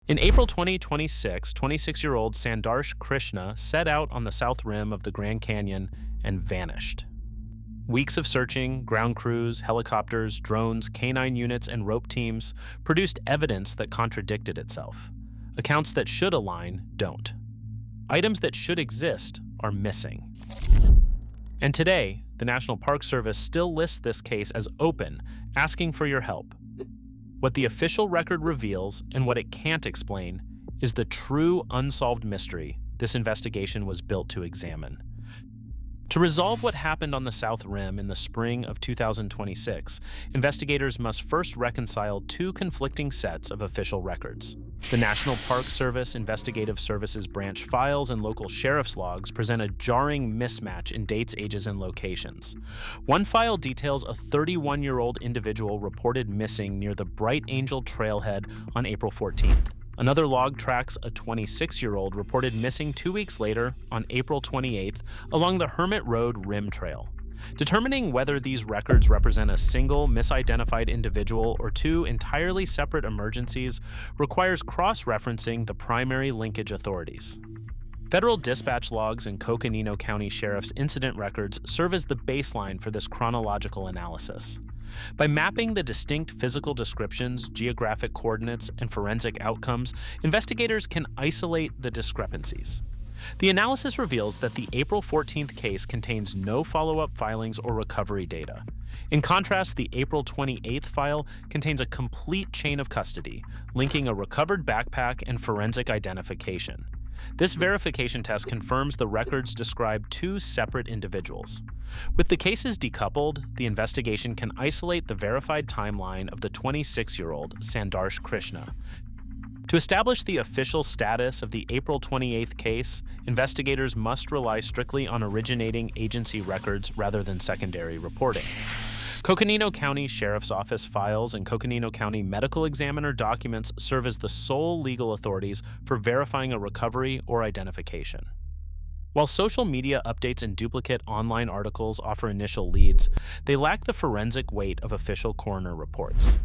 In April 2026, 26-year-old Sandarsh Krishna set out on the south rim of the Grand Canyon and vanished. Weeks of searching, ground crews, helicopters, drones, canine units, and rope teams produced evidence that contradicted itself. Accounts that should align don't. Items that should exist are missing. And today, the National Park Service still lists this case as open, asking for your help. What the official record reveals and what it can't explain is the true unsolved mystery this investigation was built to examine. To resolve what happened on the South Rim in the spring of 2026, investigators must first reconcile two conflicting sets of official records. The National Park Service Investigative Services branch files and local sheriff's logs present a jarring mismatch in dates, ages, and locations. One file details a 31-year-old individual reported missing near the Bright Angel Trailhead on April 14th. Another log tracks a 26-year-old reported missing 2 weeks later on April 28th along the Hermit Road Rim Trail. Determining whether these records represent a single misidentified individual or two entirely separate emergencies requires cross-referencing the primary linkage authorities. Federal dispatch logs and Coconino County Sheriff's incident records serve as the baseline for this chronological analysis. By mapping the distinct physical descriptions, geographic coordinates, and forensic outcomes, investigators can isolate the discrepancies. The analysis reveals that the April 14th case contains no follow-up filings or recovery data. In contrast, the April 28th file contains a complete chain of custody, linking a recovered backpack and forensic identification. This verification test confirms the records describe two separate individuals. With the cases decoupled, the investigation can isolate the verified timeline of the 26-year-old Sandarsh Krishna. To establish the official status of the April 28th case, investigators must rely strictly on originating agency records rather than secondary reporting. Coconino County Sheriff's Office files and Coconino County Medical Examiner documents serve as the sole legal authorities for verifying a recovery or identification. While social media updates and duplicate online articles offer initial leads, they lack the forensic weight of official coroner reports.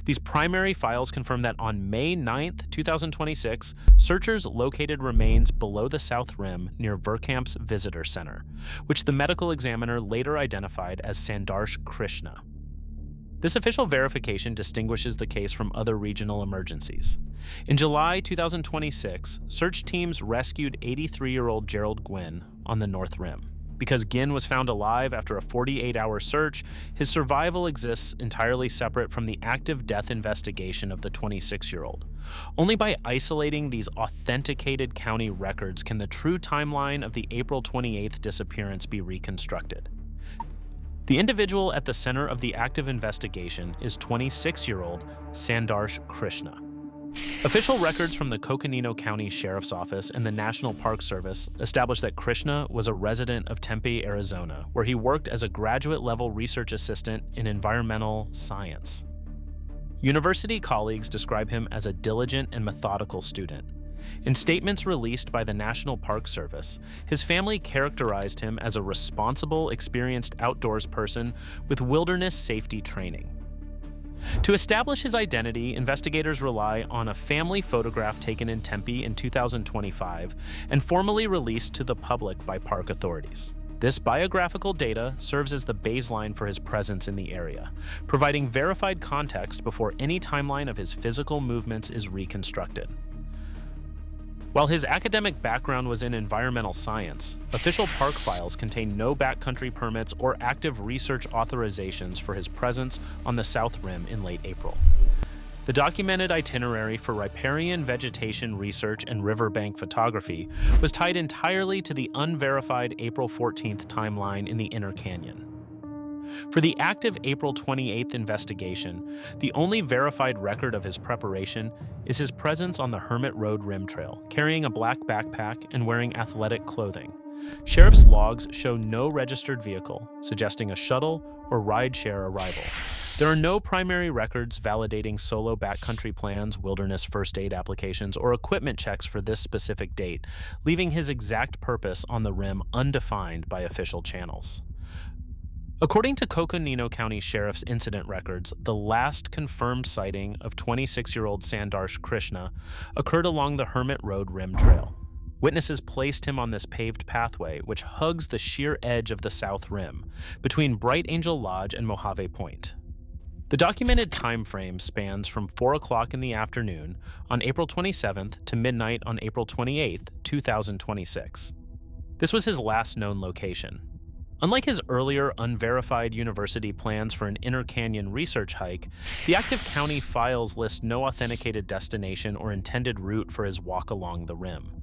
These primary files confirm that on May 9, 2026, searchers located remains below the South Rim near Verkamp's Visitor Center, which the medical examiner later identified as Sandarsh Krishna. This official verification distinguishes the case from other regional emergencies. In July 2026, search teams rescued 83-year-old Gerald Gwynn on the North Rim. Because Ginn was found alive after a 48-hour search, his survival exists entirely separate from the active death investigation of the 26-year-old. Only by isolating these authenticated county records can the true timeline of the April 28th disappearance be reconstructed. The individual at the center of the active investigation is 26-year-old Sandarsh Krishna. Official records from the Coconino County Sheriff's Office and the National Park Service establish that Krishna was a resident of Tempe, Arizona, where he worked as a graduate-level research assistant in environmental science. University colleagues describe him as a diligent and methodical student. In statements released by the National Park Service, his family characterized him as a responsible, experienced outdoors person with wilderness safety training. To establish his identity, investigators rely on a family photograph taken in Tempe in 2025 and formally released to the public by park authorities. This biographical data serves as the baseline for his presence in the area, providing verified context before any timeline of his physical movements is reconstructed. While his academic background was in environmental science, official park files contain no backcountry permits or active research authorizations for his presence on the South Rim in late April. The documented itinerary for riparian vegetation research and riverbank photography was tied entirely to the unverified April 14th timeline in the Inner Canyon. For the active April 28th investigation, the only verified record of his preparation is his presence on the Hermit Road Rim Trail, carrying a black backpack and wearing athletic clothing. Sheriff's logs show no registered vehicle, suggesting a shuttle or rideshare arrival. There are no primary records validating solo backcountry plans, wilderness first aid applications, or equipment checks for this specific date, leaving his exact purpose on the rim undefined by official channels. According to Coconino County Sheriff's incident records, the last confirmed sighting of 26-year-old Sandarsh Krishna occurred along the Hermit Road Rim Trail. Witnesses placed him on this paved pathway, which hugs the sheer edge of the South Rim, between Bright Angel Lodge and Mohave Point. The documented time frame spans from 4 o'clock in the afternoon on April 27th to midnight on April 28th, 2026. This was his last known location. Unlike his earlier unverified university plans for an inner canyon research hike, the active county files list no authenticated destination or intended route for his walk along the rim.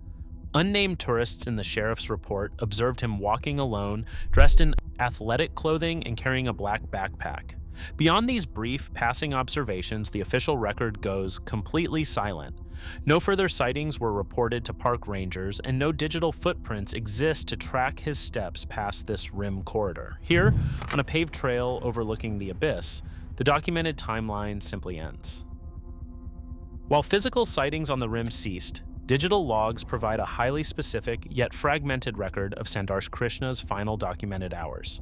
Unnamed tourists in the sheriff's report observed him walking alone, dressed in athletic clothing and carrying a black backpack. Beyond these brief, passing observations, the official record goes completely silent. No further sightings were reported to park rangers, and no digital footprints exist to track his steps past this rim corridor. Here, on a paved trail overlooking the abyss, the documented timeline simply ends. While physical sightings on the rim ceased, digital logs provide a highly specific yet fragmented record of Sandarsh Krishna's final documented hours.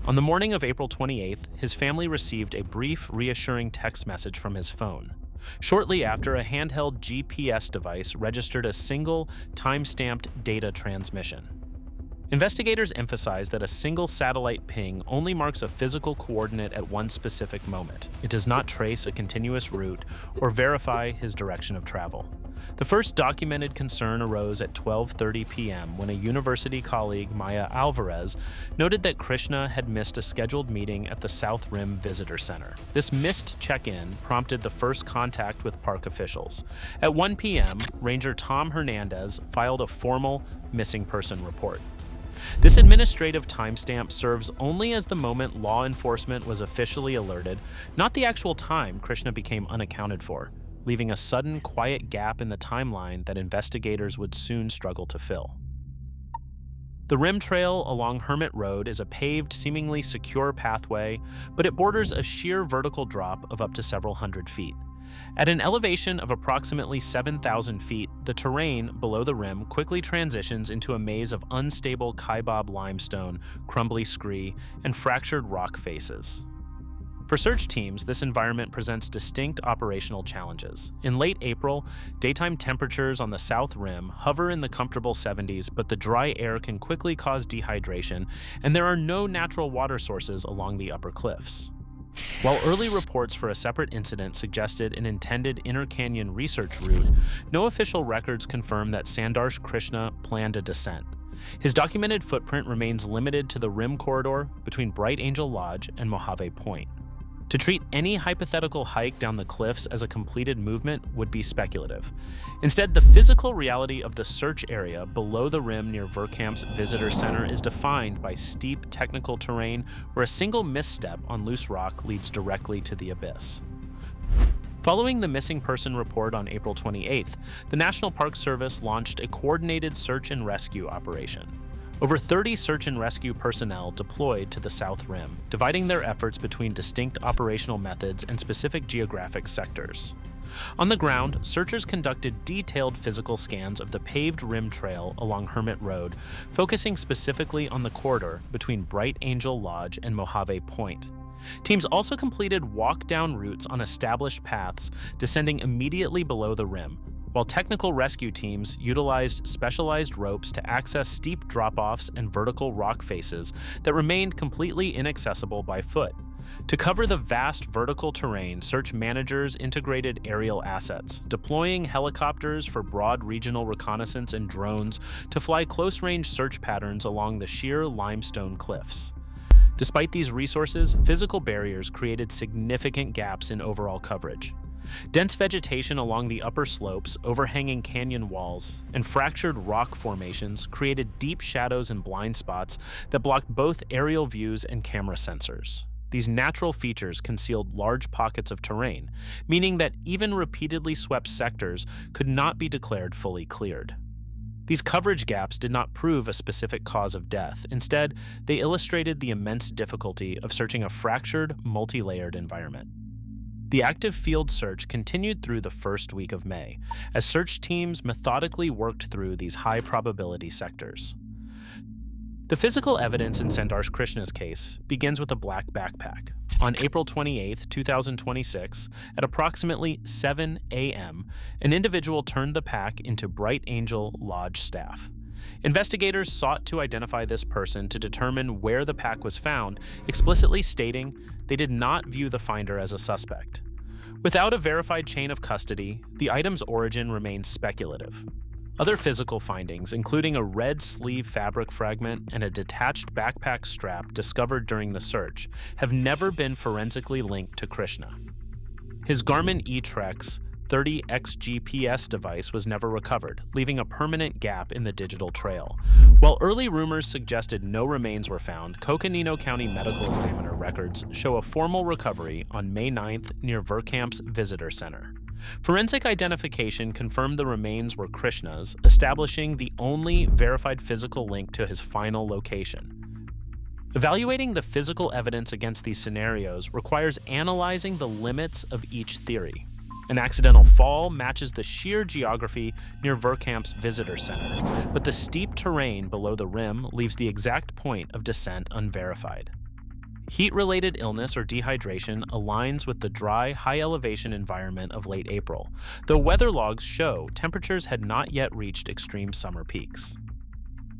On the morning of April 28th, his family received a brief, reassuring text message from his phone. Shortly after, a handheld GPS device registered a single, time-stamped data transmission. Investigators emphasize that a single satellite ping only marks a physical coordinate at one specific moment. It does not trace a continuous route or verify his direction of travel. The first documented concern arose at 12:30 p.m. when a university colleague, Maya Alvarez, noted that Krishna had missed a scheduled meeting at the South Rim Visitor Center. This missed check-in prompted the first contact with park officials. At 1 p.m., Ranger Tom Hernandez filed a formal missing person report. This administrative timestamp serves only as the moment law enforcement was officially alerted, not the actual time Krishna became unaccounted for, leaving a sudden, quiet gap in the timeline that investigators would soon struggle to fill. The rim trail along Hermit Road is a paved, seemingly secure pathway, but it borders a sheer vertical drop of up to several hundred feet. At an elevation of approximately 7,000 feet, the terrain below the rim quickly transitions into a maze of unstable Kaibab limestone, crumbly scree, and fractured rock faces. For search teams, this environment presents distinct operational challenges. In late April, daytime temperatures on the south rim hover in the comfortable 70s, but the dry air can quickly cause dehydration, and there are no natural water sources along the upper cliffs. While early reports for a separate incident suggested an intended inner canyon research route, no official records confirm that Sandarsh Krishna planned a descent. His documented footprint remains limited to the rim corridor between Bright Angel Lodge and Mohave Point. To treat any hypothetical hike down the cliffs as a completed movement would be speculative. Instead, the physical reality of the search area below the rim near Verkamp's Visitor Center is defined by steep technical terrain where a single misstep on loose rock leads directly to the abyss. Following the missing person report on April 28th, the National Park Service launched a coordinated search and rescue operation. Over 30 search and rescue personnel deployed to the South Rim, dividing their efforts between distinct operational methods and specific geographic sectors. On the ground, searchers conducted detailed physical scans of the paved rim trail along Hermit Road, focusing specifically on the corridor between Bright Angel Lodge and Mohave Point. Teams also completed walk-down routes on established paths, descending immediately below the rim, while technical rescue teams utilized specialized ropes to access steep drop-offs and vertical rock faces that remained completely inaccessible by foot. To cover the vast vertical terrain, search managers integrated aerial assets, deploying helicopters for broad regional reconnaissance and drones to fly close-range search patterns along the sheer limestone cliffs. Despite these resources, physical barriers created significant gaps in overall coverage. Dense vegetation along the upper slopes, overhanging canyon walls, and fractured rock formations created deep shadows and blind spots that blocked both aerial views and camera sensors. These natural features concealed large pockets of terrain, meaning that even repeatedly swept sectors could not be declared fully cleared. These coverage gaps did not prove a specific cause of death. Instead, they illustrated the immense difficulty of searching a fractured, multi-layered environment. The active field search continued through the first week of May, as search teams methodically worked through these high-probability sectors. The physical evidence in Sandarsh Krishna's case begins with a black backpack. On April 28, 2026, at approximately 7 a.m., an individual turned the pack into Bright Angel Lodge staff. Investigators sought to identify this person to determine where the pack was found, explicitly stating they did not view the finder as a suspect. Without a verified chain of custody, the item's origin remains speculative. Other physical findings, including a red sleeve fabric fragment and a detached backpack strap discovered during the search, have never been forensically linked to Krishna. His Garmin eTrex 30X GPS device was never recovered, leaving a permanent gap in the digital trail. While early rumors suggested no remains were found, Coconino County Medical Examiner records show a formal recovery on May 9th near Verkamp's Visitor Center. Forensic identification confirmed the remains were Krishna's, establishing the only verified physical link to his final location. Evaluating the physical evidence against these scenarios requires analyzing the limits of each theory. An accidental fall matches the sheer geography near Verkamp's Visitor Center, but the steep terrain below the rim leaves the exact point of descent unverified. Heat-related illness or dehydration aligns with the dry, high-elevation environment of late April, though weather logs show temperatures had not yet reached extreme summer peaks.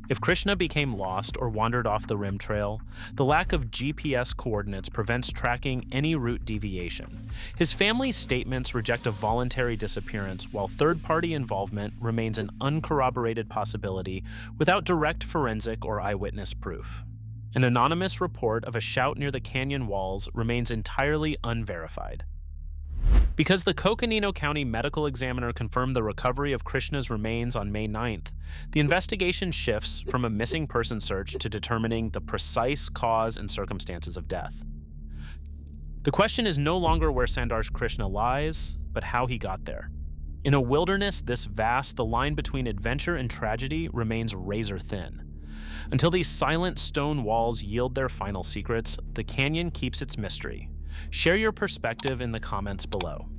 If Krishna became lost or wandered off the rim trail, the lack of GPS coordinates prevents tracking any route deviation. His family's statements reject a voluntary disappearance, while third-party involvement remains an uncorroborated possibility without direct forensic or eyewitness proof. An anonymous report of a shout near the canyon walls remains entirely unverified. Because the Coconino County Medical Examiner confirmed the recovery of Krishna's remains on May 9th, the investigation shifts from a missing person search to determining the precise cause and circumstances of death. The question is no longer where Sandarsh Krishna lies, but how he got there. In a wilderness this vast, the line between adventure and tragedy remains razor thin. Until these silent stone walls yield their final secrets, the canyon keeps its mystery. Share your perspective in the comments below.